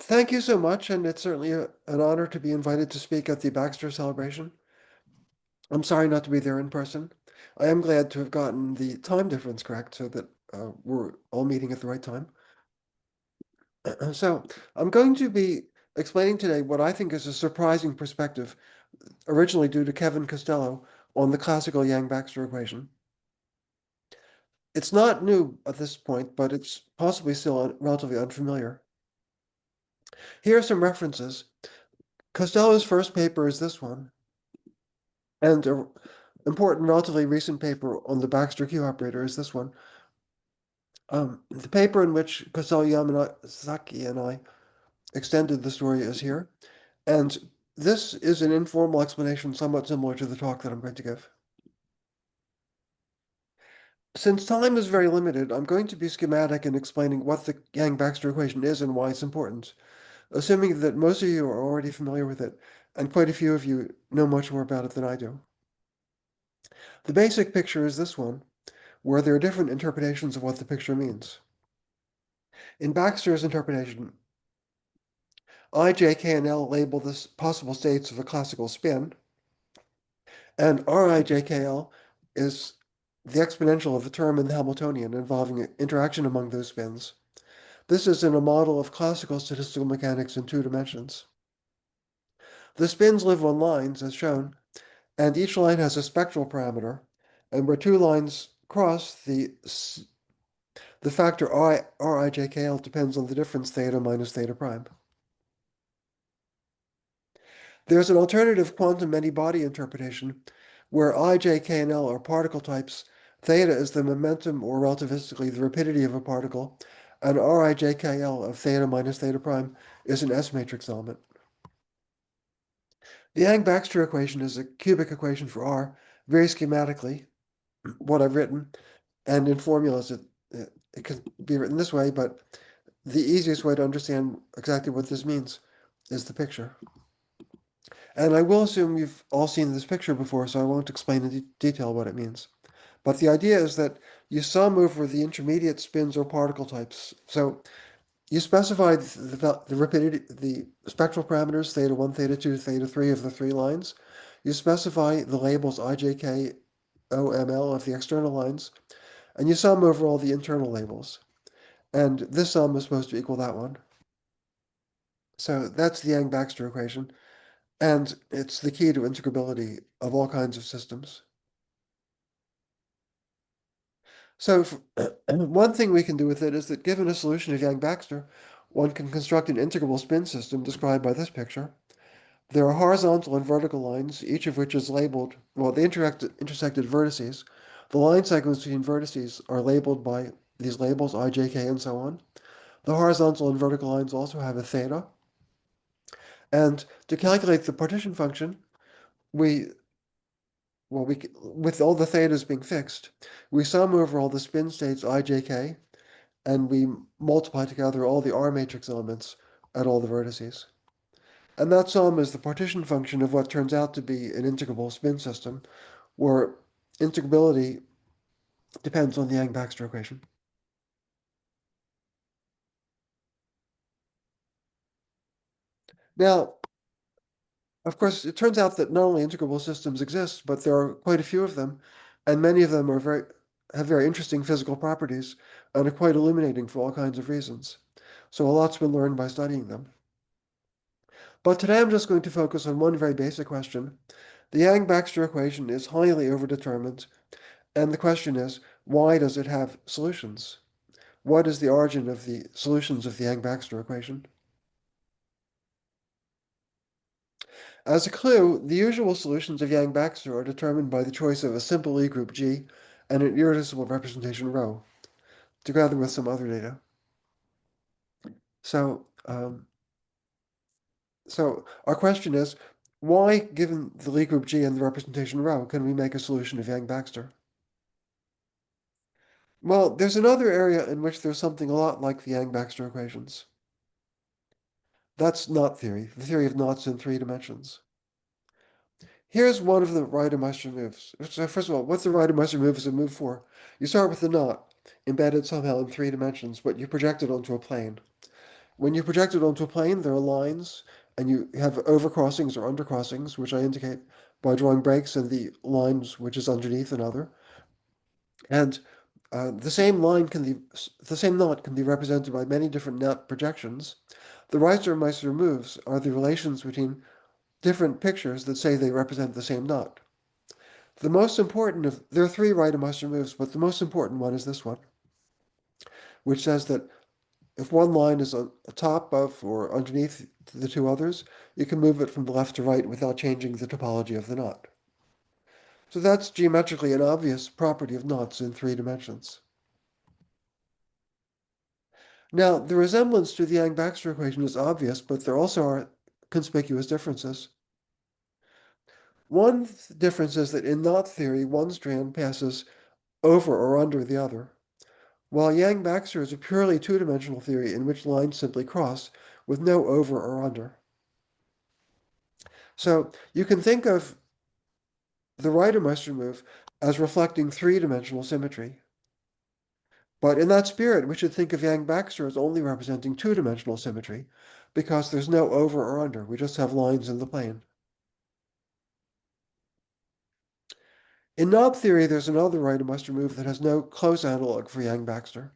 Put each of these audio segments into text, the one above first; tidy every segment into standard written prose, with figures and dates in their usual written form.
Thank you so much, and it's certainly an honor to be invited to speak at the Baxter celebration. I'm sorry not to be there in person. I am glad to have gotten the time difference correct so that we're all meeting at the right time. So, I'm going to be explaining today what I think is a surprising perspective, originally due to Kevin Costello, on the classical Yang-Baxter equation. It's not new at this point, but it's possibly still relatively unfamiliar. Here are some references. Costello's first paper is this one, and an important, relatively recent paper on the Baxter Q operator is this one. The paper in which Costello Yamanazaki and I extended the story is here, and this is an informal explanation somewhat similar to the talk that I'm going to give. Since time is very limited, I'm going to be schematic in explaining what the Yang-Baxter equation is and why it's important, assuming that most of you are already familiar with it, and quite a few of you know much more about it than I do. The basic picture is this one, where there are different interpretations of what the picture means. In Baxter's interpretation, I, J, K, and L label the possible states of a classical spin, and Ri, J, K, L is the exponential of a term in the Hamiltonian involving interaction among those spins. This is in a model of classical statistical mechanics in 2 dimensions. The spins live on lines, as shown, and each line has a spectral parameter, and where two lines cross, the factor Rijkl depends on the difference theta minus theta prime. There's an alternative quantum many-body interpretation where I, J, K, and L are particle types. Theta is the momentum, or relativistically the rapidity of a particle, and Rijkl of theta minus theta prime is an S-matrix element. The Yang-Baxter equation is a cubic equation for R, very schematically, what I've written, and in formulas it can be written this way, but the easiest way to understand exactly what this means is the picture. And I will assume you've all seen this picture before, so I won't explain in detail what it means. But the idea is that you sum over the intermediate spins or particle types. So you specify the rapidity, the spectral parameters, theta 1, theta 2, theta 3 of the three lines. You specify the labels IJK, OML of the external lines, and you sum over all the internal labels. And this sum is supposed to equal that one. So that's the Yang-Baxter equation. And it's the key to integrability of all kinds of systems. So one thing we can do with it is that given a solution of Yang-Baxter, one can construct an integrable spin system described by this picture. There are horizontal and vertical lines, each of which is labeled, well, the intersected vertices. The line segments between vertices are labeled by these labels, I, J, K, and so on. The horizontal and vertical lines also have a theta. And to calculate the partition function, we with all the thetas being fixed, we sum over all the spin states I, J, K, and we multiply together all the R matrix elements at all the vertices. And that sum is the partition function of what turns out to be an integrable spin system, where integrability depends on the Yang-Baxter equation. Now, of course, it turns out that not only integrable systems exist, but there are quite a few of them, and many of them have very interesting physical properties and are quite illuminating for all kinds of reasons. So a lot's been learned by studying them. But today I'm just going to focus on one very basic question. The Yang-Baxter equation is highly overdetermined, and the question is, why does it have solutions? What is the origin of the solutions of the Yang-Baxter equation? As a clue, the usual solutions of Yang-Baxter are determined by the choice of a simple Lie group G and an irreducible representation ρ, together with some other data. So, so our question is, why, given the Lie group G and the representation ρ, can we make a solution of Yang-Baxter? Well, there's another area in which there's something a lot like the Yang-Baxter equations. That's knot theory, the theory of knots in 3 dimensions. Here's one of the Reidemeister moves. So first of all, what's the Reidemeister move as a move for? You start with the knot, embedded somehow in 3 dimensions, but you project it onto a plane. When you project it onto a plane, there are lines, and you have overcrossings or undercrossings, which I indicate by drawing breaks in the lines which is underneath another. And the same line can be, the same knot can be represented by many different knot projections. The Reiser-Meister moves are the relations between different pictures that say they represent the same knot. The most important of, there are three Reiser-Meister moves, but the most important one is this one, which says that if one line is on top of or underneath the two others, you can move it from left to right without changing the topology of the knot. So that's geometrically an obvious property of knots in three dimensions. Now, the resemblance to the Yang-Baxter equation is obvious, but there also are conspicuous differences. One difference is that in knot theory, one strand passes over or under the other, while Yang-Baxter is a purely two-dimensional theory in which lines simply cross with no over or under. So you can think of the Reidemeister move as reflecting three-dimensional symmetry. But in that spirit, we should think of Yang-Baxter as only representing two-dimensional symmetry, because there's no over or under. We just have lines in the plane. In knob theory, there's another Reidemeister move that has no close analog for Yang-Baxter.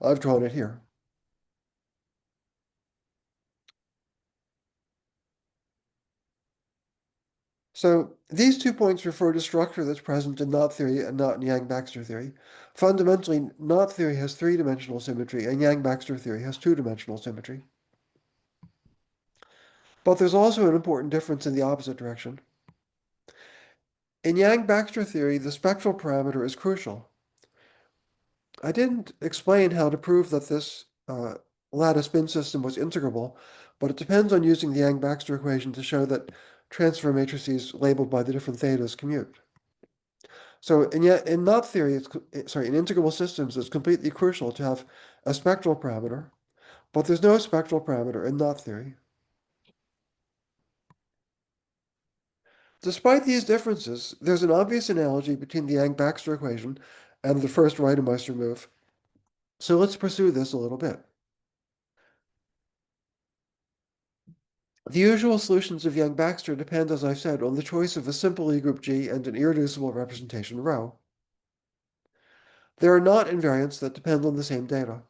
I've drawn it here. So these 2 points refer to structure that's present in knot theory and not in Yang-Baxter theory. Fundamentally, knot theory has three-dimensional symmetry, and Yang-Baxter theory has two-dimensional symmetry. But there's also an important difference in the opposite direction. In Yang-Baxter theory, the spectral parameter is crucial. I didn't explain how to prove that this lattice spin system was integrable, but it depends on using the Yang-Baxter equation to show that transfer matrices labeled by the different thetas commute. So in knot theory, in integrable systems, it's completely crucial to have a spectral parameter, but there's no spectral parameter in knot theory. Despite these differences, there's an obvious analogy between the Yang-Baxter equation and the first Reidemeister move. So let's pursue this a little bit. The usual solutions of Yang-Baxter depend, as I've said, on the choice of a simple Lie group G and an irreducible representation ρ. There are knot invariants that depend on the same data.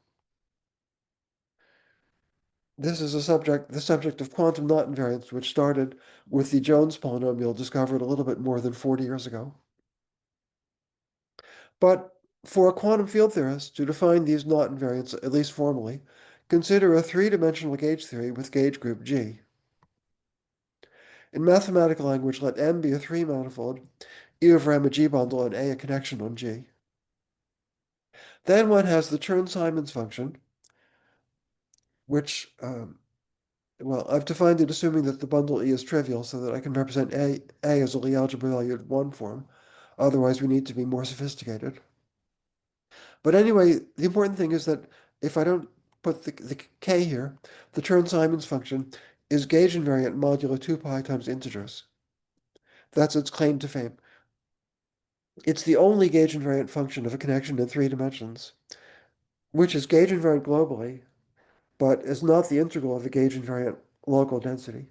This is the subject of quantum knot invariants, which started with the Jones polynomial discovered a little bit more than 40 years ago. But for a quantum field theorist to define these knot invariants, at least formally, consider a three-dimensional gauge theory with gauge group G. In mathematical language, let M be a three-manifold, E over M a G bundle, and A a connection on G. Then one has the Chern-Simons function, which, well, I've defined it assuming that the bundle E is trivial so that I can represent A as a Lie algebra valued one form. Otherwise, we need to be more sophisticated. But anyway, the important thing is that if I don't put the K here, the Chern-Simons function is gauge invariant modulo 2 pi times integers. That's its claim to fame. It's the only gauge invariant function of a connection in three dimensions, which is gauge invariant globally, but is not the integral of a gauge invariant local density.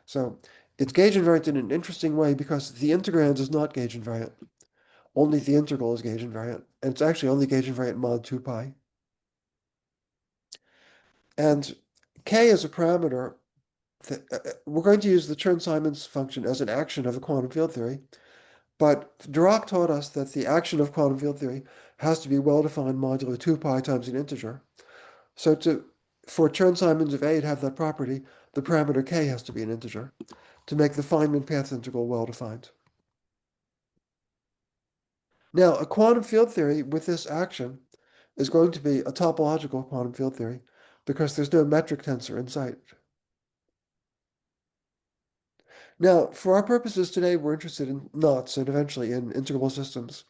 So it's gauge invariant in an interesting way because the integrand is not gauge invariant. Only the integral is gauge invariant. And it's actually only gauge invariant mod 2 pi. And K is a parameter that we're going to use the Chern-Simons function as an action of a quantum field theory. But Dirac taught us that the action of quantum field theory has to be well-defined modulo 2 pi times an integer. So for Chern-Simons of A to have that property, the parameter K has to be an integer to make the Feynman path integral well-defined. Now, a quantum field theory with this action is going to be a topological quantum field theory because there's no metric tensor in sight. Now, for our purposes today, we're interested in knots and eventually in integrable systems.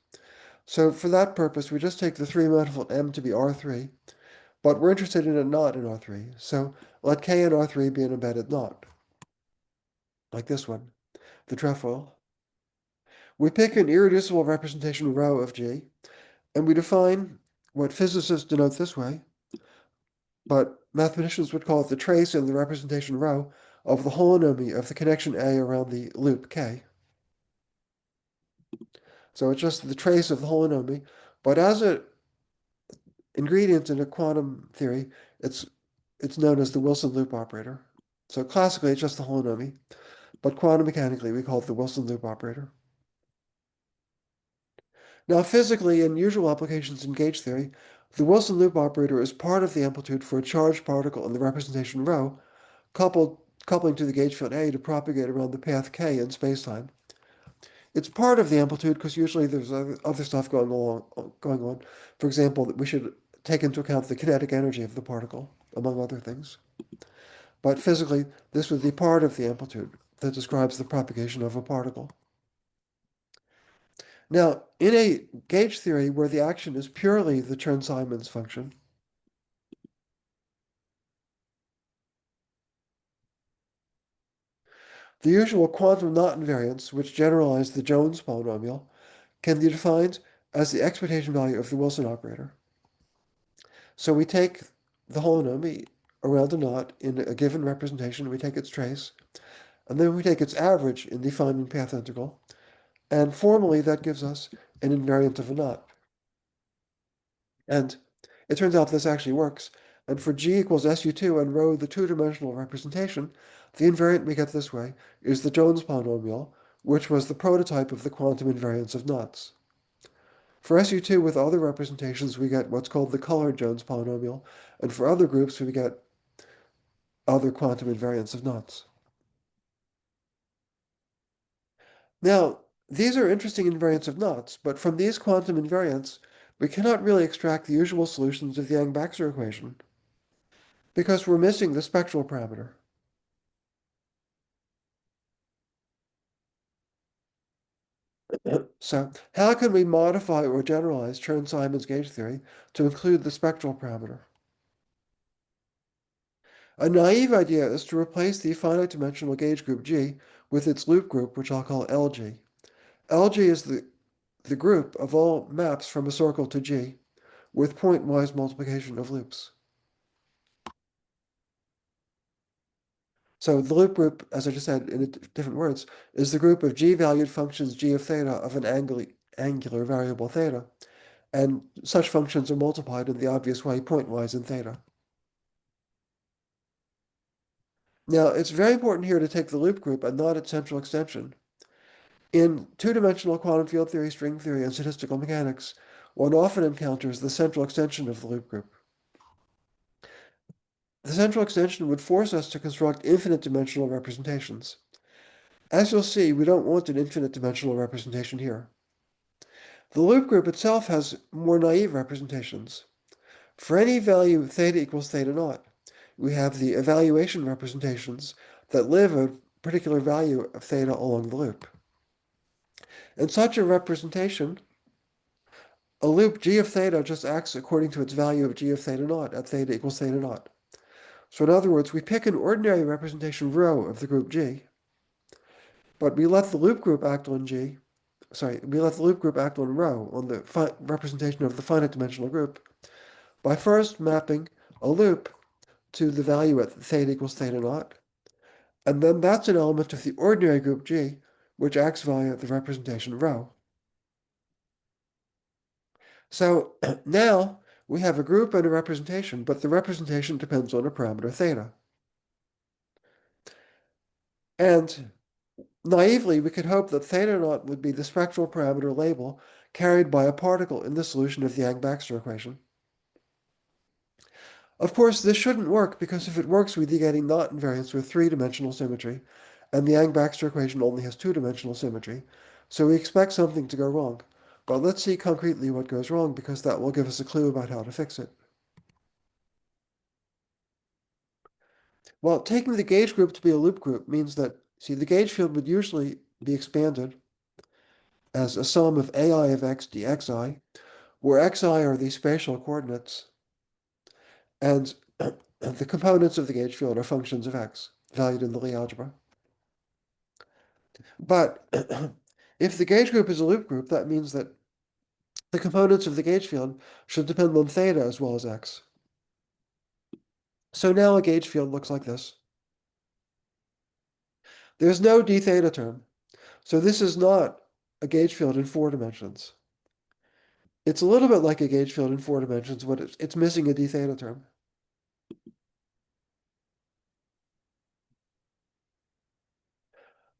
So for that purpose, we just take the three-manifold M to be R3, but we're interested in a knot in R3. So let K and R3 be an embedded knot, like this one, the trefoil. We pick an irreducible representation ρ of G, and we define what physicists denote this way, but mathematicians would call it the trace in the representation rho of the holonomy of the connection A around the loop K. So it's just the trace of the holonomy, but as an ingredient in a quantum theory, it's it's known as the Wilson loop operator. So classically, it's just the holonomy, but quantum mechanically, we call it the Wilson loop operator. Now, physically, in usual applications in gauge theory, the Wilson loop operator is part of the amplitude for a charged particle in the representation rho, coupling to the gauge field A to propagate around the path K in spacetime. It's part of the amplitude because usually there's other stuff going on. For example, that we should take into account the kinetic energy of the particle, among other things. But physically, this would be part of the amplitude that describes the propagation of a particle. Now, in a gauge theory where the action is purely the Chern-Simons function, the usual quantum knot invariants, which generalize the Jones polynomial, can be defined as the expectation value of the Wilson operator. So we take the holonomy around a knot in a given representation, we take its trace, and then we take its average in the Feynman path integral, and formally that gives us an invariant of a knot. And it turns out this actually works. And for G equals SU2 and rho, the two-dimensional representation, the invariant we get this way is the Jones polynomial, which was the prototype of the quantum invariance of knots. For SU2 with other representations, we get what's called the colored Jones polynomial, and for other groups, we get other quantum invariants of knots. Now, these are interesting invariants of knots, but from these quantum invariants, we cannot really extract the usual solutions of the Yang-Baxter equation because we're missing the spectral parameter. So how can we modify or generalize Chern-Simons gauge theory to include the spectral parameter? A naive idea is to replace the finite-dimensional gauge group G with its loop group, which I'll call LG. LG is the group of all maps from a circle to G with pointwise multiplication of loops. So the loop group, as I just said in different words, is the group of G-valued functions G of theta of an angular variable theta, and such functions are multiplied in the obvious way pointwise in theta. Now, it's very important here to take the loop group and not its central extension. In two-dimensional quantum field theory, string theory, and statistical mechanics, one often encounters the central extension of the loop group. The central extension would force us to construct infinite dimensional representations. As you'll see, we don't want an infinite dimensional representation here. The loop group itself has more naive representations. For any value theta equals theta naught, we have the evaluation representations that live a particular value of theta along the loop. In such a representation, a loop g of theta just acts according to its value of g of theta naught at theta equals theta naught. So in other words, we pick an ordinary representation rho of the group G, but we let the loop group act on G, we let the loop group act on rho, on the representation of the finite dimensional group, by first mapping a loop to the value at theta equals theta naught, and then that's an element of the ordinary group G, which acts via the representation rho. So now we have a group and a representation, but the representation depends on a parameter theta. And naively, we could hope that theta naught would be the spectral parameter label carried by a particle in the solution of the Yang-Baxter equation. Of course, this shouldn't work because if it works, we'd be getting knot invariants with three-dimensional symmetry, and the Yang-Baxter equation only has two-dimensional symmetry, so we expect something to go wrong. But let's see concretely what goes wrong because that will give us a clue about how to fix it. Well, taking the gauge group to be a loop group means that, see, the gauge field would usually be expanded as a sum of ai of x dxi, where xi are the spatial coordinates, and the components of the gauge field are functions of x, valued in the Lie algebra. But if the gauge group is a loop group, that means that the components of the gauge field should depend on theta as well as x. So now a gauge field looks like this. There's no d theta term, so this is not a gauge field in 4 dimensions. It's a little bit like a gauge field in 4 dimensions, but it's missing a d theta term.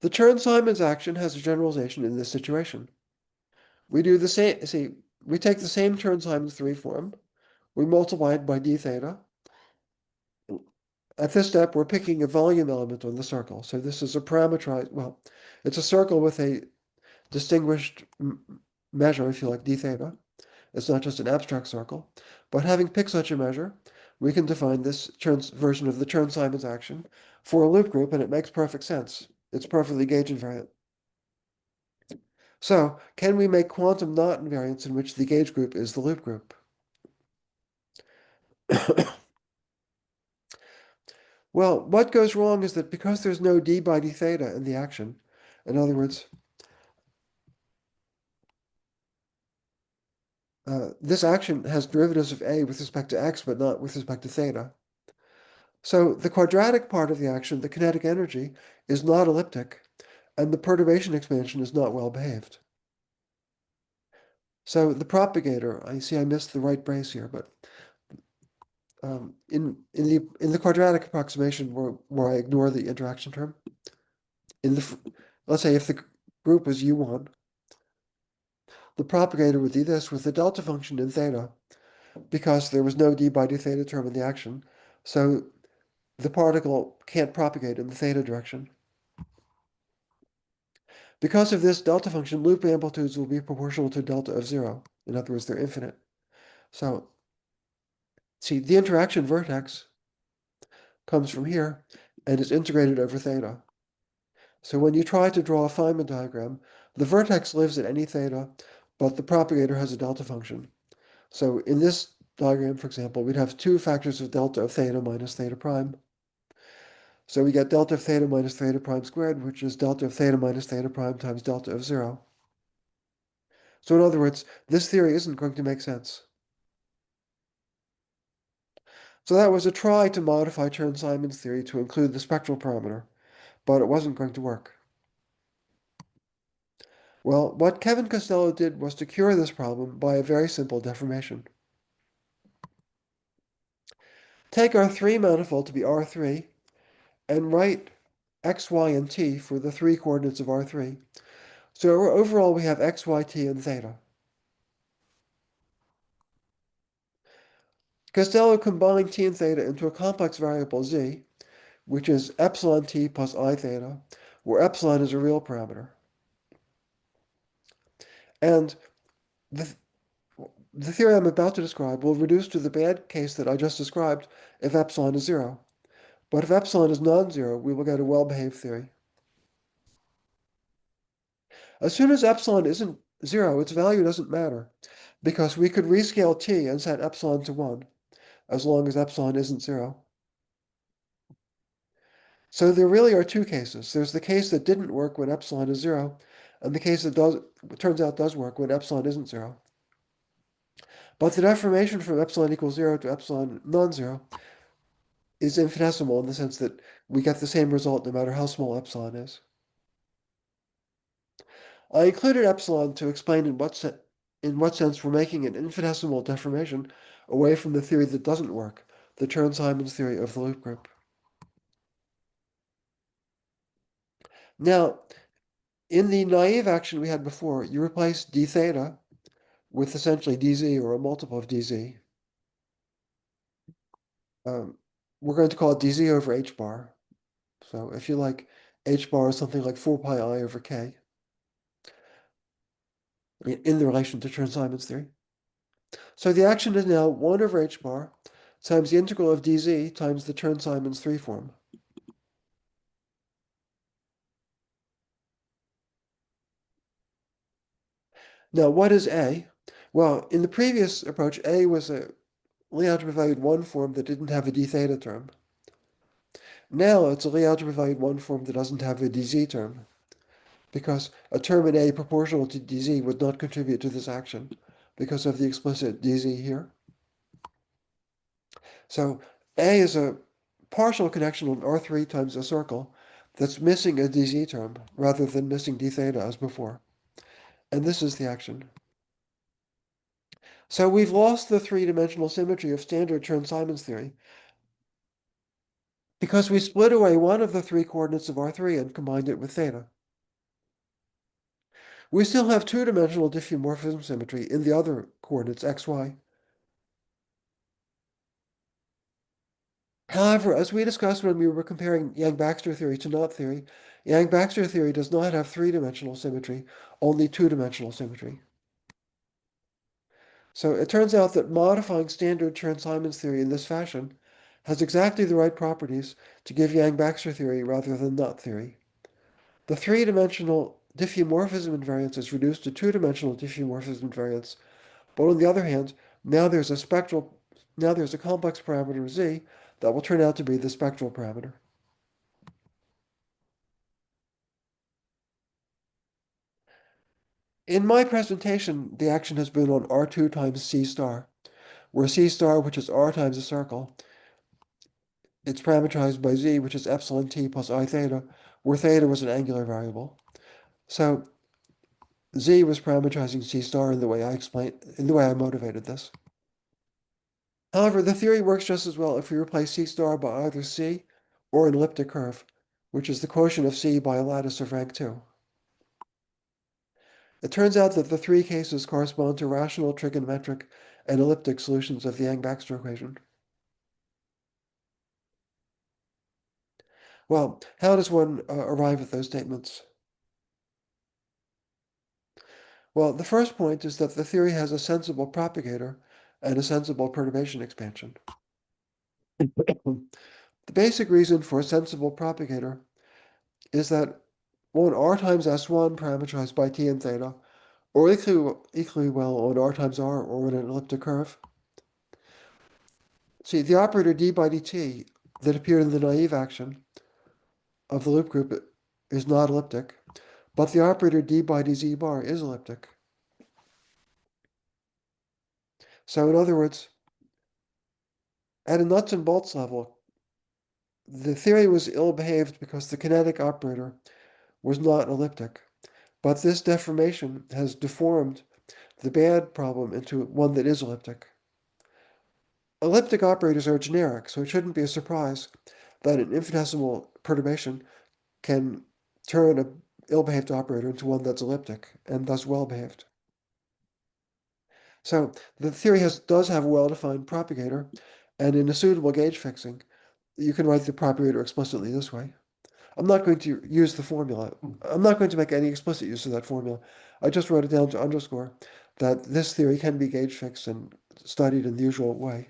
The Chern-Simons action has a generalization in this situation. We do the same, see, we take the same Chern-Simons 3 form, we multiply it by d theta. At this step, we're picking a volume element on the circle. So this is a parameterized, well, it's a circle with a distinguished measure, if you like, d theta. It's not just an abstract circle. But having picked such a measure, we can define this version of the Chern-Simons action for a loop group, and it makes perfect sense. It's perfectly gauge invariant. So, can we make quantum knot invariants in which the gauge group is the loop group? Well, what goes wrong is that because there's no d by d theta in the action, in other words, this action has derivatives of a with respect to x, but not with respect to theta. So the quadratic part of the action, the kinetic energy, is not elliptic, and the perturbation expansion is not well behaved. So the propagator, I see I missed the right brace here, but in the quadratic approximation where I ignore the interaction term, let's say if the group was U1, the propagator would do this with the delta function in theta, because there was no d by d theta term in the action, so the particle can't propagate in the theta direction. Because of this delta function, loop amplitudes will be proportional to delta of 0. In other words, they're infinite. So, see, the interaction vertex comes from here and is integrated over theta. So when you try to draw a Feynman diagram, the vertex lives at any theta, but the propagator has a delta function. So in this diagram, for example, we'd have 2 factors of delta of theta minus theta prime. So we get delta of theta minus theta prime squared, which is delta of theta minus theta prime times delta of 0. So in other words, this theory isn't going to make sense. So that was a try to modify Chern-Simons theory to include the spectral parameter, but it wasn't going to work. Well, what Kevin Costello did was to cure this problem by a very simple deformation. Take our 3 manifold to be R3 and write x, y, and t for the 3 coordinates of R3. So overall we have x, y, t, and theta. Costello combined t and theta into a complex variable z, which is epsilon t plus I theta, where epsilon is a real parameter. And the, the theory I'm about to describe will reduce to the bad case that I just described if epsilon is 0. But if epsilon is non-zero, we will get a well-behaved theory. As soon as epsilon isn't 0, its value doesn't matter, because we could rescale t and set epsilon to 1, as long as epsilon isn't 0. So there really are 2 cases. There's the case that didn't work when epsilon is 0, and the case that turns out does work when epsilon isn't 0. But the deformation from epsilon equals 0 to epsilon non-zero is infinitesimal in the sense that we get the same result no matter how small epsilon is. I included epsilon to explain in what sense we're making an infinitesimal deformation away from the theory that doesn't work, the Chern-Simons theory of the loop group. Now, in the naive action we had before, you replace d theta with essentially dz, or a multiple of dz. We're going to call it dz over h bar. So if you like, h bar is something like 4 pi I over k in the relation to Chern-Simons theory. So the action is now 1 over h bar times the integral of dz times the Chern-Simons 3 form. Now, what is A? Well, in the previous approach, A was a Lie algebra valued 1 form that didn't have a d theta term. Now it's a Lie algebra valued 1 form that doesn't have a dz term, because a term in A proportional to dz would not contribute to this action. because of the explicit dz here. So A is a partial connection on R3 times a circle that's missing a dz term rather than missing d theta as before. And this is the action. So we've lost the three-dimensional symmetry of standard Chern-Simons theory because we split away one of the three coordinates of R3 and combined it with theta. We still have two-dimensional diffeomorphism symmetry in the other coordinates, x, y. However, as we discussed when we were comparing Yang-Baxter theory to knot theory, Yang-Baxter theory does not have three-dimensional symmetry, only two-dimensional symmetry. So it turns out that modifying standard Chern-Simons theory in this fashion has exactly the right properties to give Yang-Baxter theory rather than knot theory. The three-dimensional diffeomorphism invariance is reduced to two-dimensional diffeomorphism invariance, but on the other hand, now there's a complex parameter z that will turn out to be the spectral parameter. In my presentation, the action has been on R2 times C star, where C star, which is R times a circle, it's parameterized by Z, which is epsilon t plus I theta, where theta was an angular variable. So Z was parameterizing C star in the way I motivated this. However, the theory works just as well if we replace C star by either C or an elliptic curve, which is the quotient of C by a lattice of rank 2. It turns out that the three cases correspond to rational trigonometric and elliptic solutions of the Yang-Baxter equation. Well, how does one arrive at those statements? Well, the first point is that the theory has a sensible propagator and a sensible perturbation expansion. The basic reason for a sensible propagator is that on R times S1 parameterized by t and theta, or equally well on R times R or on an elliptic curve. See, the operator d by dt that appeared in the naive action of the loop group is not elliptic, but the operator d by dz bar is elliptic. So in other words, at a nuts and bolts level, the theory was ill-behaved because the kinetic operator was not elliptic. But this deformation has deformed the bad problem into one that is elliptic. Elliptic operators are generic, so it shouldn't be a surprise that an infinitesimal perturbation can turn an ill-behaved operator into one that's elliptic and thus well-behaved. So the theory does have a well-defined propagator, and in a suitable gauge fixing, you can write the propagator explicitly this way. I'm not going to use the formula. I'm not going to make any explicit use of that formula. I just wrote it down to underscore that this theory can be gauge fixed and studied in the usual way,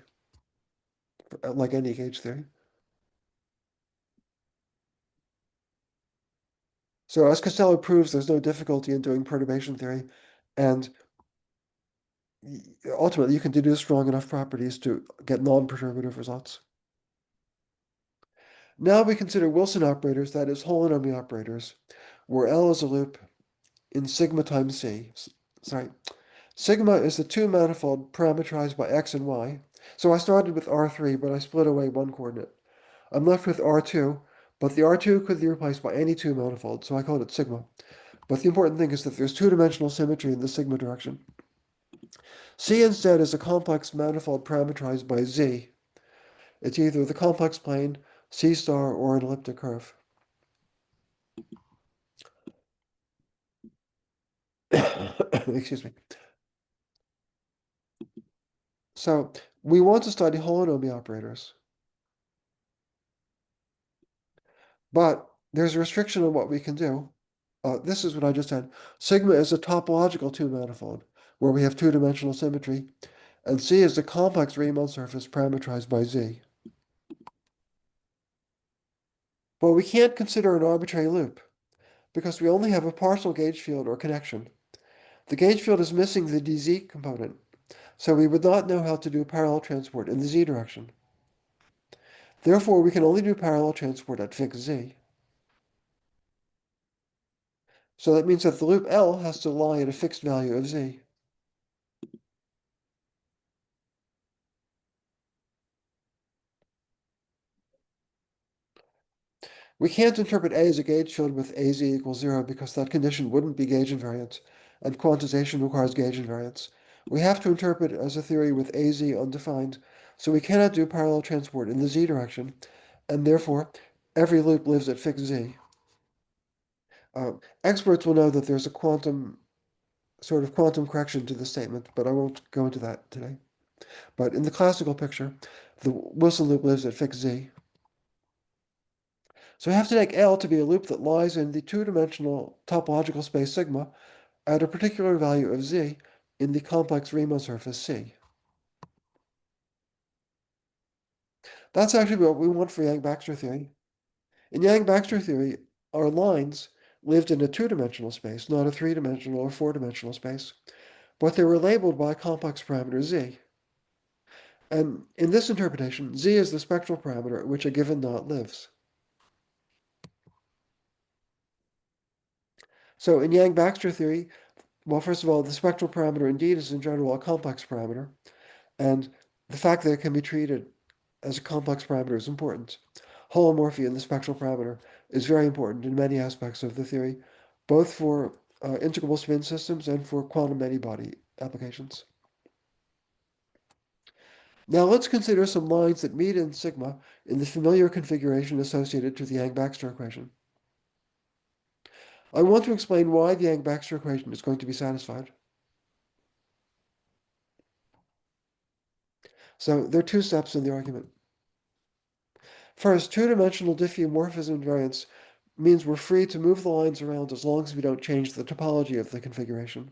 like any gauge theory. So as Costello proves, there's no difficulty in doing perturbation theory, and ultimately you can deduce strong enough properties to get non-perturbative results. Now we consider Wilson operators, that is, holonomy operators, where L is a loop in sigma times C. Sorry, sigma is the two-manifold parameterized by x and y. So I started with R3, but I split away one coordinate. I'm left with R2, but the R2 could be replaced by any two-manifold, so I called it sigma. But the important thing is that there's two-dimensional symmetry in the sigma direction. C instead is a complex manifold parameterized by Z. It's either the complex plane, C star, or an elliptic curve. Excuse me. So we want to study holonomy operators, but there's a restriction on what we can do. This is what I just said. Sigma is a topological two-manifold, where we have two-dimensional symmetry, and C is a complex Riemann surface parameterized by Z. But we can't consider an arbitrary loop, because we only have a partial gauge field or connection. The gauge field is missing the dz component, so we would not know how to do parallel transport in the z direction. Therefore, we can only do parallel transport at fixed z. So that means that the loop L has to lie at a fixed value of z. We can't interpret A as a gauge field with AZ equals 0 because that condition wouldn't be gauge invariant, and quantization requires gauge invariance. We have to interpret it as a theory with AZ undefined, so we cannot do parallel transport in the Z direction, and therefore every loop lives at fixed Z. Experts will know that there's a quantum correction to the statement, but I won't go into that today. But in the classical picture, the Wilson loop lives at fixed Z. So we have to take L to be a loop that lies in the two-dimensional topological space sigma at a particular value of Z in the complex Riemann surface C. That's actually what we want for Yang-Baxter theory. In Yang-Baxter theory, our lines lived in a two-dimensional space, not a three-dimensional or four-dimensional space, but they were labeled by a complex parameter Z. And in this interpretation, Z is the spectral parameter at which a given knot lives. So in Yang-Baxter theory, well, first of all, the spectral parameter indeed is in general a complex parameter, and the fact that it can be treated as a complex parameter is important. Holomorphy in the spectral parameter is very important in many aspects of the theory, both for integrable spin systems and for quantum many-body applications. Now let's consider some lines that meet in sigma in the familiar configuration associated to the Yang-Baxter equation. I want to explain why the Yang-Baxter equation is going to be satisfied. So there are two steps in the argument. First, two-dimensional diffeomorphism invariance means we're free to move the lines around as long as we don't change the topology of the configuration.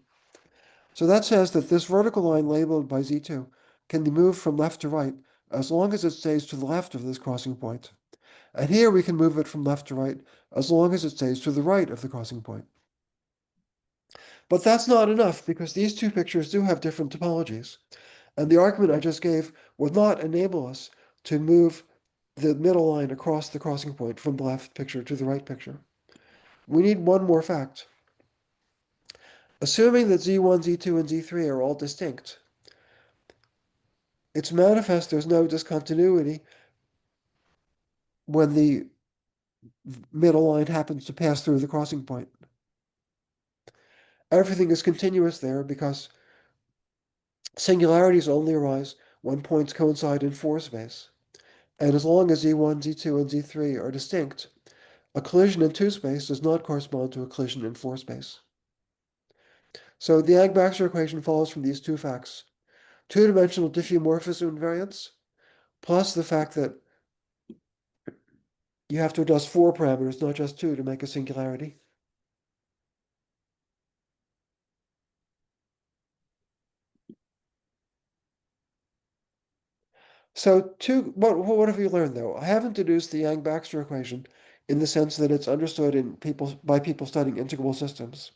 So that says that this vertical line labeled by Z2 can be moved from left to right as long as it stays to the left of this crossing point. And here we can move it from left to right as long as it stays to the right of the crossing point. But that's not enough because these two pictures do have different topologies. And the argument I just gave would not enable us to move the middle line across the crossing point from the left picture to the right picture. We need one more fact. Assuming that Z1, Z2, and Z3 are all distinct, it's manifest there's no discontinuity when the middle line happens to pass through the crossing point. Everything is continuous there because singularities only arise when points coincide in 4 space. And as long as Z1, Z2, and Z3 are distinct, a collision in 2 space does not correspond to a collision in 4 space. So the Yang-Baxter equation follows from these two facts. Two-dimensional diffeomorphism invariance, plus the fact that you have to adjust 4 parameters, not just 2, to make a singularity. So what have we learned, though? I haven't deduced the Yang-Baxter equation in the sense that it's understood by people studying integrable systems.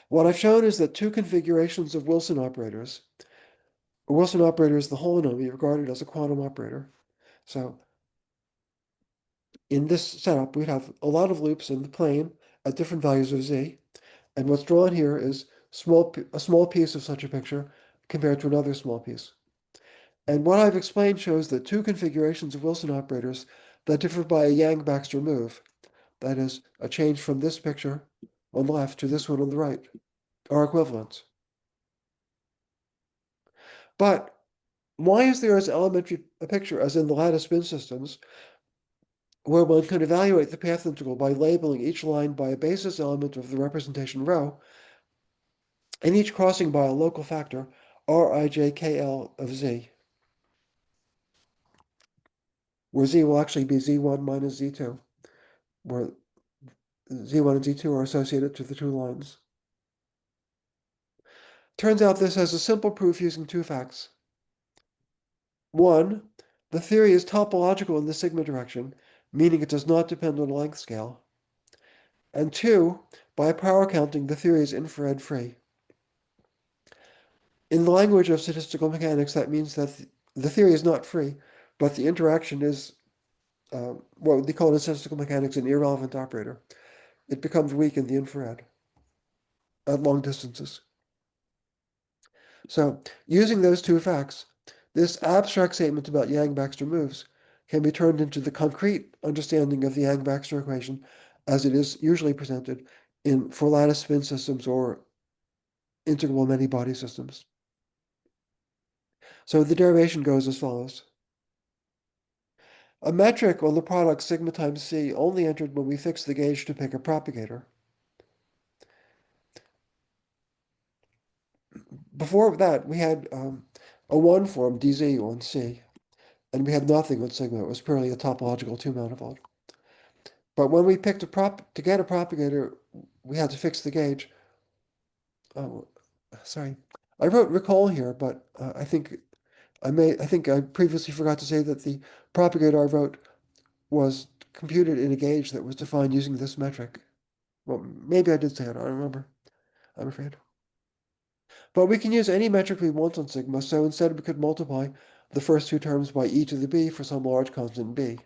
What I've shown is that two configurations of Wilson operators, a Wilson operator is the holonomy regarded as a quantum operator. So in this setup, we'd have a lot of loops in the plane at different values of Z. And what's drawn here is a small piece of such a picture compared to another small piece. And what I've explained shows that two configurations of Wilson operators that differ by a Yang-Baxter move, that is, a change from this picture on the left to this one on the right, are equivalent. But why is there as elementary a picture as in the lattice spin systems, where one can evaluate the path integral by labeling each line by a basis element of the representation rho, and each crossing by a local factor, Rijkl of Z, where Z will actually be Z1 minus Z2, where Z1 and Z2 are associated to the two lines. Turns out this has a simple proof using two facts. One, the theory is topological in the sigma direction, meaning it does not depend on a length scale. And two, by power counting, the theory is infrared free. In the language of statistical mechanics, that means that the theory is not free, but the interaction is what they call in statistical mechanics an irrelevant operator. It becomes weak in the infrared at long distances. So, using those two facts, this abstract statement about Yang-Baxter moves can be turned into the concrete understanding of the Yang-Baxter equation as it is usually presented for lattice spin systems or integrable many-body systems. So the derivation goes as follows. A metric on the product sigma times c only entered when we fixed the gauge to pick a propagator. Before that, we had a 1 form dz on c, and we had nothing on sigma. It was purely a topological two-manifold. But when we picked to get a propagator, we had to fix the gauge. Oh, sorry. I wrote recall here, but I think I previously forgot to say that the propagator I wrote was computed in a gauge that was defined using this metric. Well, maybe I did say it. I don't remember. I'm afraid. But we can use any metric we want on sigma, so instead we could multiply the first two terms by e to the b for some large constant b.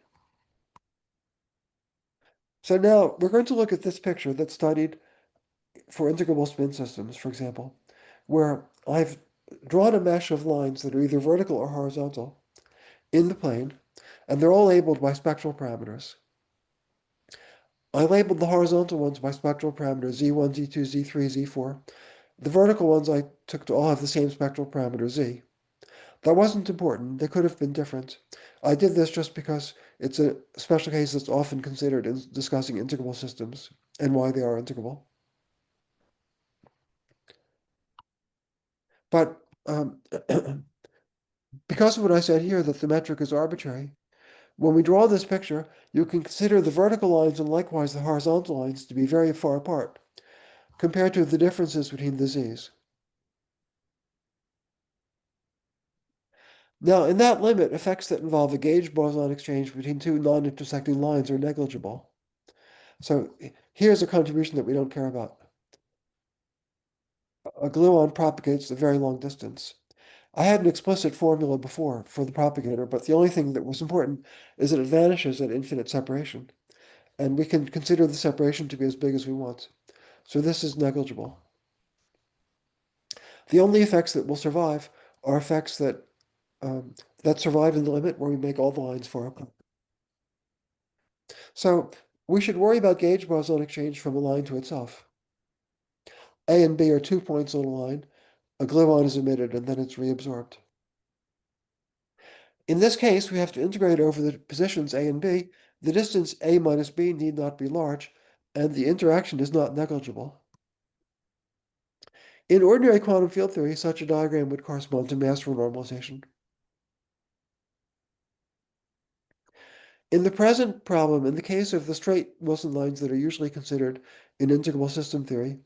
So now we're going to look at this picture that's studied for integrable spin systems, for example, where I've drawn a mesh of lines that are either vertical or horizontal in the plane, and they're all labeled by spectral parameters. I labeled the horizontal ones by spectral parameters z1, z2, z3, z4. The vertical ones I took to all have the same spectral parameter z. That wasn't important. They could have been different. I did this just because it's a special case that's often considered in discussing integrable systems and why they are integrable. But because of what I said here, that the metric is arbitrary, when we draw this picture, you can consider the vertical lines and likewise the horizontal lines to be very far apart compared to the differences between the z's. Now, in that limit, effects that involve a gauge boson exchange between two non-intersecting lines are negligible. So here's a contribution that we don't care about. A gluon propagates a very long distance. I had an explicit formula before for the propagator, but the only thing that was important is that it vanishes at infinite separation. And we can consider the separation to be as big as we want. So this is negligible. The only effects that will survive are effects that survive in the limit where we make all the lines far apart. So we should worry about gauge boson exchange from a line to itself. A and B are 2 points on a line. A gluon is emitted and then it's reabsorbed. In this case, we have to integrate over the positions A and B. The distance A minus B need not be large, and the interaction is not negligible. In ordinary quantum field theory, such a diagram would correspond to mass renormalization. In the present problem, in the case of the straight Wilson lines that are usually considered in integrable system theory,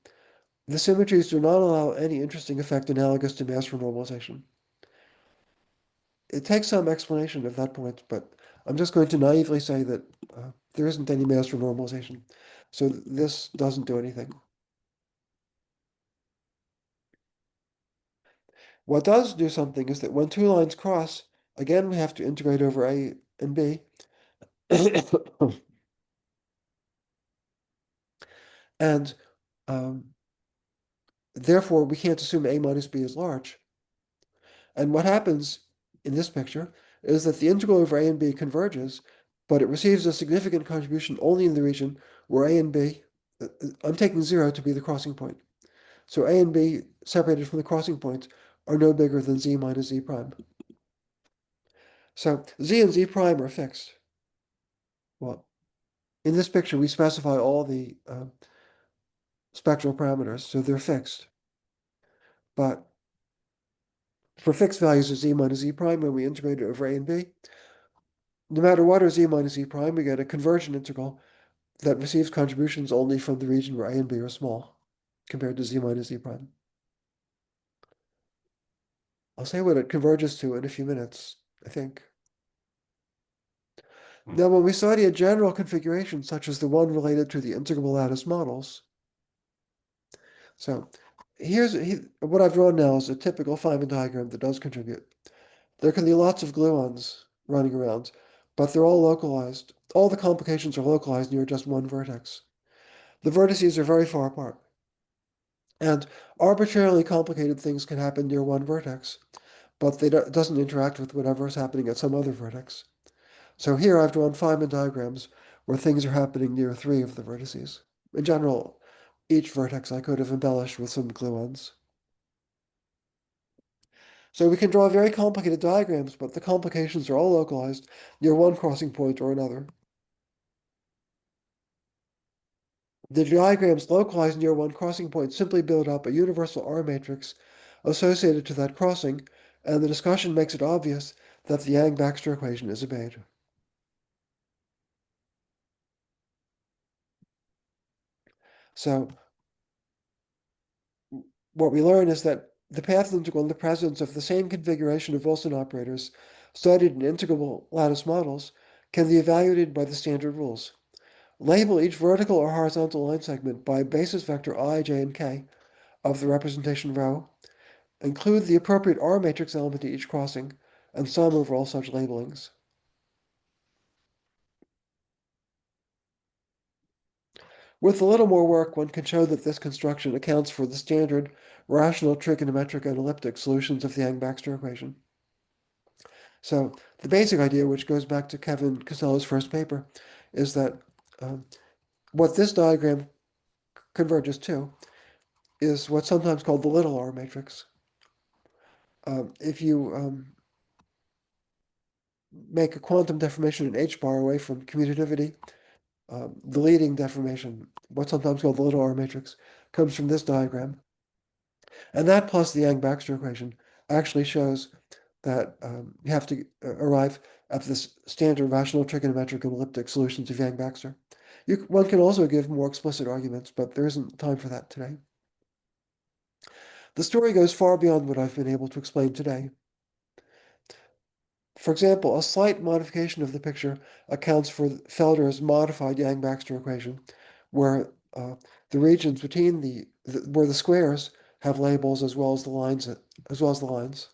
the symmetries do not allow any interesting effect analogous to mass renormalization. It takes some explanation at that point, but I'm just going to naively say that there isn't any mass renormalization. So this doesn't do anything. What does do something is that when two lines cross, again, we have to integrate over A and B. And therefore, we can't assume A minus B is large. And what happens in this picture is that the integral over A and B converges, but it receives a significant contribution only in the region where A and B, I'm taking 0 to be the crossing point. So A and B separated from the crossing point are no bigger than Z minus Z prime. So Z and Z prime are fixed. Well, in this picture, we specify all the spectral parameters, so they're fixed. But for fixed values of Z minus Z prime, when we integrate it over A and B, no matter what are Z minus Z prime, we get a convergent integral that receives contributions only from the region where A and B are small, compared to Z minus Z prime. I'll say what it converges to in a few minutes, I think. Now, when we study a general configuration, such as the one related to the integrable lattice models, so what I've drawn now is a typical Feynman diagram that does contribute. There can be lots of gluons running around, but they're all localized. All the complications are localized near just one vertex. The vertices are very far apart. And arbitrarily complicated things can happen near one vertex, but it doesn't interact with whatever is happening at some other vertex. So here I've drawn Feynman diagrams where things are happening near three of the vertices. In general, each vertex I could have embellished with some gluons. So we can draw very complicated diagrams, but the complications are all localized near one crossing point or another. The diagrams localized near one crossing point simply build up a universal R matrix associated to that crossing, and the discussion makes it obvious that the Yang-Baxter equation is obeyed. So what we learn is that the path integral in the presence of the same configuration of Wilson operators studied in integrable lattice models can be evaluated by the standard rules. Label each vertical or horizontal line segment by a basis vector I, j, and k of the representation rho. Include the appropriate R matrix element to each crossing, and sum over all such labelings. With a little more work, one can show that this construction accounts for the standard rational trigonometric and elliptic solutions of the Yang-Baxter equation. So the basic idea, which goes back to Kevin Costello's first paper, is that what this diagram converges to is what's sometimes called the little R matrix. If you make a quantum deformation in H bar away from commutativity, the leading deformation, what's sometimes called the little R matrix, comes from this diagram. And that plus the Yang-Baxter equation actually shows that you have to arrive at this standard rational trigonometric and elliptic solutions of Yang-Baxter. One can also give more explicit arguments, but there isn't time for that today. The story goes far beyond what I've been able to explain today. For example, a slight modification of the picture accounts for Felder's modified Yang-Baxter equation, where the regions between where the squares have labels as well as the lines.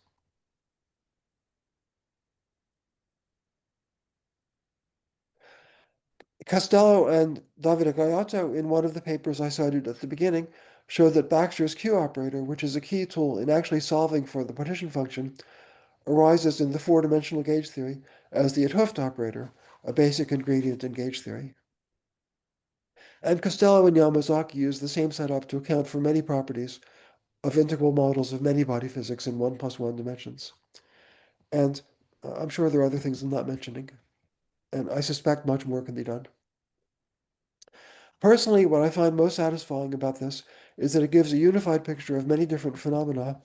Costello and Davide Gaiato, in one of the papers I cited at the beginning, showed that Baxter's Q operator, which is a key tool in actually solving for the partition function, arises in the four-dimensional gauge theory as the 't Hooft operator, a basic ingredient in gauge theory. And Costello and Yamazaki use the same setup to account for many properties of integral models of many-body physics in 1+1 dimensions. And I'm sure there are other things I'm not mentioning, and I suspect much more can be done. Personally, what I find most satisfying about this is that it gives a unified picture of many different phenomena,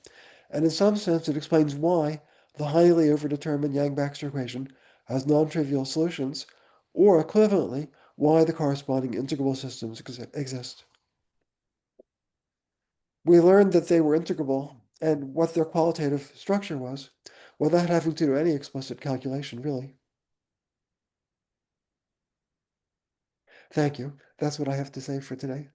and in some sense it explains why the highly overdetermined Yang-Baxter equation has non-trivial solutions, or equivalently, why the corresponding integrable systems exist. We learned that they were integrable and what their qualitative structure was, without having to do any explicit calculation, really. Thank you. That's what I have to say for today.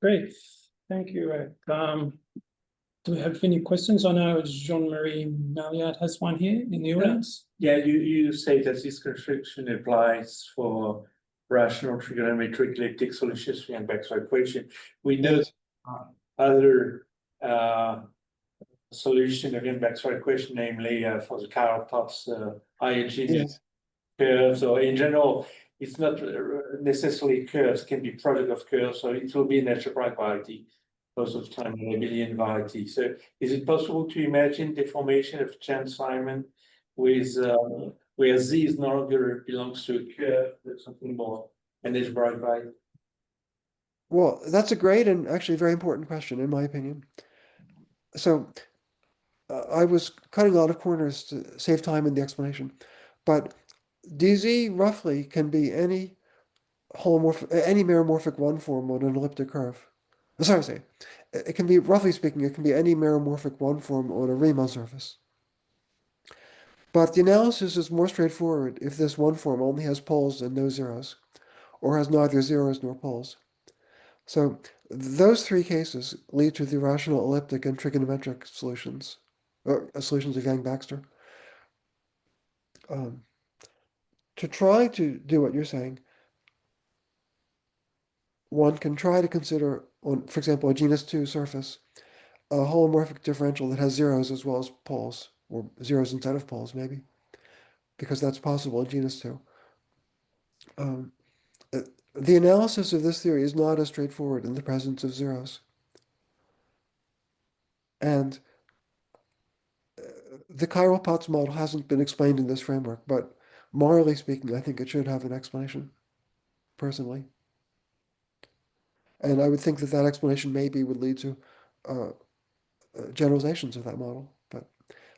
Great. Thank you, Eric. Do we have any questions? I know Jean-Marie Malliard has one here in the audience. Yeah, you say that this construction applies for rational trigonometric elliptic solutions for Yang-Baxter equation. We know Yes. other solution of Yang-Baxter equation, namely for the Karl-Potts Hygiene curves, or in general, it's not necessarily curves, it can be product of curves, so it will be an algebraic variety most of the time, an abelian variety. So is it possible to imagine deformation of Chern-Simon with where Z is no longer belongs to a curve, but something more an algebraic variety? Well, that's a great and actually very important question, in my opinion. So I was cutting a lot of corners to save time in the explanation, but dz roughly can be any meromorphic one form on an elliptic curve. Sorry, it can be, roughly speaking, it can be any meromorphic one form on a Riemann surface. But the analysis is more straightforward if this one form only has poles and no zeros, or has neither zeros nor poles. So those three cases lead to the rational elliptic and trigonometric solutions, or solutions of Yang-Baxter. To try to do what you're saying, one can try to consider, on, for example, a genus 2 surface, a holomorphic differential that has zeros as well as poles, or zeros instead of poles, maybe, because that's possible in genus 2. Uh, the analysis of this theory is not as straightforward in the presence of zeros. And the chiral Potts model hasn't been explained in this framework, but morally speaking, I think it should have an explanation, personally. And I would think that that explanation maybe would lead to generalizations of that model, but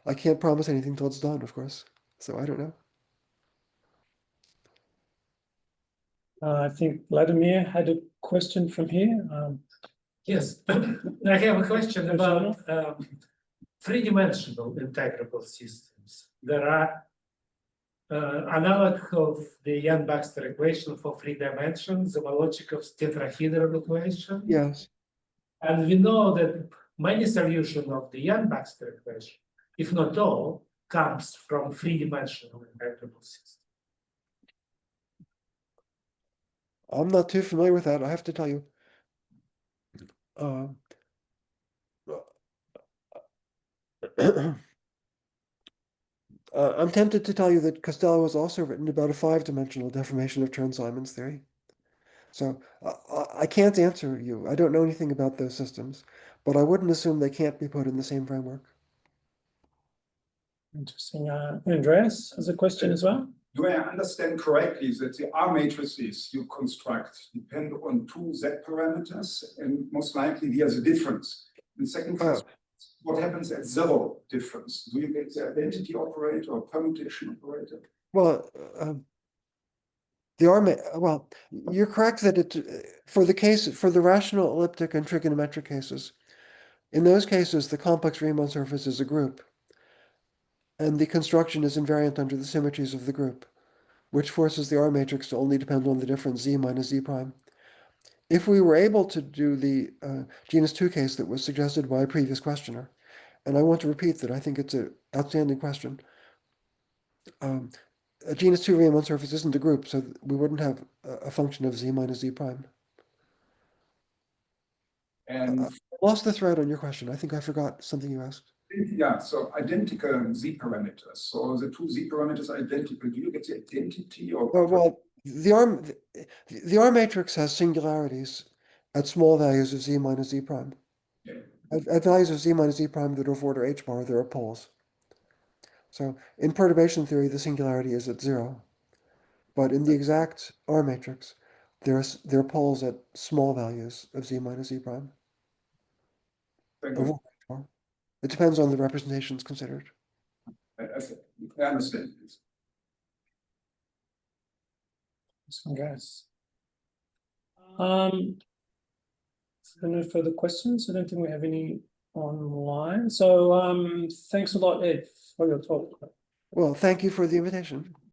I can't promise anything until it's done, of course. So I don't know. I think Vladimir had a question from here. Yes, I have a question Yes, about three-dimensional integrable systems. There are analog of the Yang-Baxter equation for 3 dimensions, the logic of tetrahedral equation. Yes. And we know that many solutions of the Yang-Baxter equation, if not all, comes from 3-dimensional integrable systems. I'm not too familiar with that, I have to tell you. I'm tempted to tell you that Costello has also written about a 5-dimensional deformation of Chern-Simons theory. So I can't answer you. I don't know anything about those systems, but I wouldn't assume they can't be put in the same framework. Interesting. Andreas has a question as well. Do I understand correctly that the R matrices you construct depend on 2 Z parameters, and most likely here's a difference? And second, what happens at 0 difference? Do you get the identity operator or permutation operator? Well, well, you're correct that for the rational elliptic and trigonometric cases, in those cases, the complex Riemann surface is a group, and the construction is invariant under the symmetries of the group, which forces the R matrix to only depend on the difference Z minus Z prime. If we were able to do the genus 2 case that was suggested by a previous questioner, and I want to repeat that I think it's an outstanding question, a genus 2 Riemann surface isn't a group, so we wouldn't have a function of Z minus Z prime. And I lost the thread on your question. I think I forgot something you asked. yeah, so identical Z parameters. So the 2 Z parameters are identical. Do you get the identity or? Well, the R matrix has singularities at small values of Z minus Z prime. Yeah. At values of Z minus Z prime that are of order H bar, there are poles. So in perturbation theory, the singularity is at 0. But in the exact R matrix, there are poles at small values of Z minus Z prime. Thank Of you. order H bar. It depends on the representations considered. I understand this. Andreas. No further questions. I don't think we have any online. So thanks a lot, Ed, for your talk. Well, thank you for the invitation.